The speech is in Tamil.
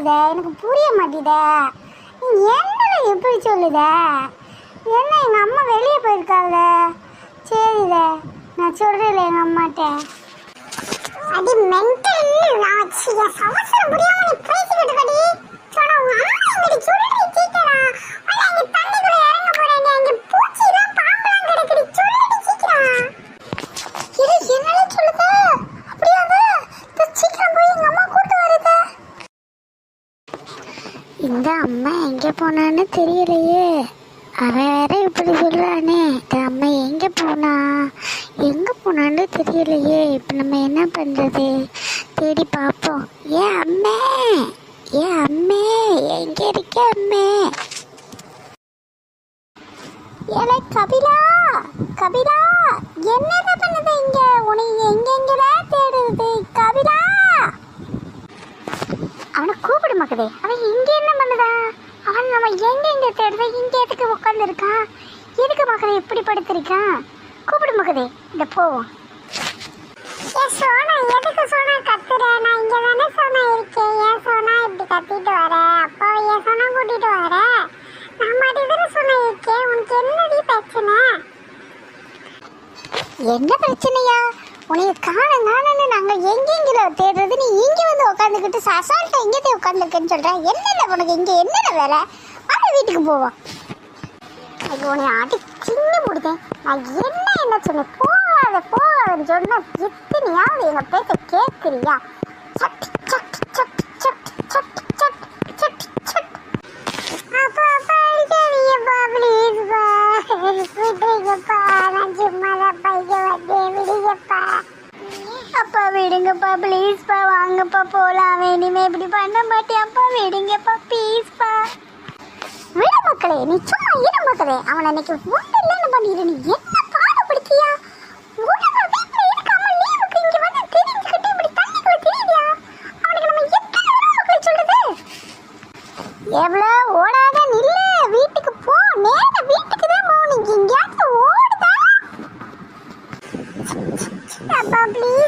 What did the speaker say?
சொல்லுத? எனக்கு புரிய மாட்டேதே. நீ என்ன எப்படி சொல்லுத? என்ன எங்கள் அம்மா வெளியே போயிருக்காங்க. சரித, நான் சொல்கிறேன் எங்கள் அம்மாட்ட. அடி மென்டல், நான் அவசரம் முடியாம நீ பேசிக்கிட்டு கடி. சொன்னா உங்க அம்மா எங்கடி சொல்லி சீக்கிரா. அட இங்க தண்ணிக்குள்ள இறங்க போறேன். இங்க பூச்சி எல்லாம் பாம்பெல்லாம் கிடக்குடி. சொல்லி சீக்கிரம். இது என்னல சொல்லுது? அப்படியாங்க? சீக்கிரம் போய் எங்க அம்மா கூட்டு வருது. இந்த அம்மா எங்க போனான்னு தெரியலையே. அவன் வேற இப்படி சொல்றானே. இந்த அம்மா எங்க போனான்னு தெரியலையே. இப்ப நம்ம என்ன பண்றது? தேடி பார்ப்போம். ஏன் அம்மே, எங்க இருக்க அம்மே? ஏலே கபிலா, என்னதான் பண்ணுது இங்க? உன்னை எங்கெங்கதான் தேடுது கபிலா? அவனை கூப்பிடு மக்களே. அவன் இங்க என்ன பண்ணுதா? அவன் நம்ம எங்க தேடுத? இங்க எதுக்கு உட்கார்ந்து இருக்கான்? எதுக்கு மக்களே இப்படி படுத்திருக்கான்? கூப்பிடு மக்களே, இந்த போவோம். சோனா, எதுக்கு சோனா கத்துற? நான் இங்க தானே சோனா இருக்கேன். ஏன் சோனா இப்படி கத்திட்டு வர? அப்பாவை ஏன் சோனா கூட்டிட்டு வர? நான் மட்டும் சோனா இருக்கேன். உனக்கு என்னடி பிரச்சனை? என்ன பிரச்சனையா? உனக்கு காணன்னு நாங்க எங்கெங்கில தேடுறது? நீ இங்க வந்து உட்காந்துக்கிட்டு அசால்ட்டா எங்கேயே உட்காந்துருக்கேன்னு சொல்ற. என்னென்ன உனக்கு இங்க என்னென்ன வேலை? வாங்க வீட்டுக்கு போவோம். அது உன்னை ஆட்டி சின்ன முடித்தேன். நான் என்ன சொன்னேன்? போகாதுன்னு சொன்ன எத்தனையாவது எங்க பேச்ச கேட்குறியா? சட் சட் சட் சட் சட் சட் சட் சட். அப்பா அடிக்காதீங்கப்பா, ப்ளீஸ்ப்பா, விட்டுருங்கப்பா. நான் சும்மாதான் பைக்க வந்தேன், விடுங்கப்பா. அப்பா விடுங்கப்பா, ப்ளீஸ்ப்பா, வாங்கப்பா போலாம். இனிமே இப்படி பண்ண மாட்டேன்ப்பா, விடுங்கப்பா ப்ளீஸ்ப்பா. விட மக்களே, நீ சும்மா இரு மக்களே. அவன் அன்னைக்கு ஒன்றும் இல்லைன்னு பண்ணிடு. நீ என்ன பாடுபடுத்தியா? எவ்வளோ ஓடாத நில்லு. வீட்டுக்கு போ. நேரா வீட்டுக்கு தான் போகணும். எங்கேயாச்சும் ஓடுதா? அப்பா ப்ளீஸ்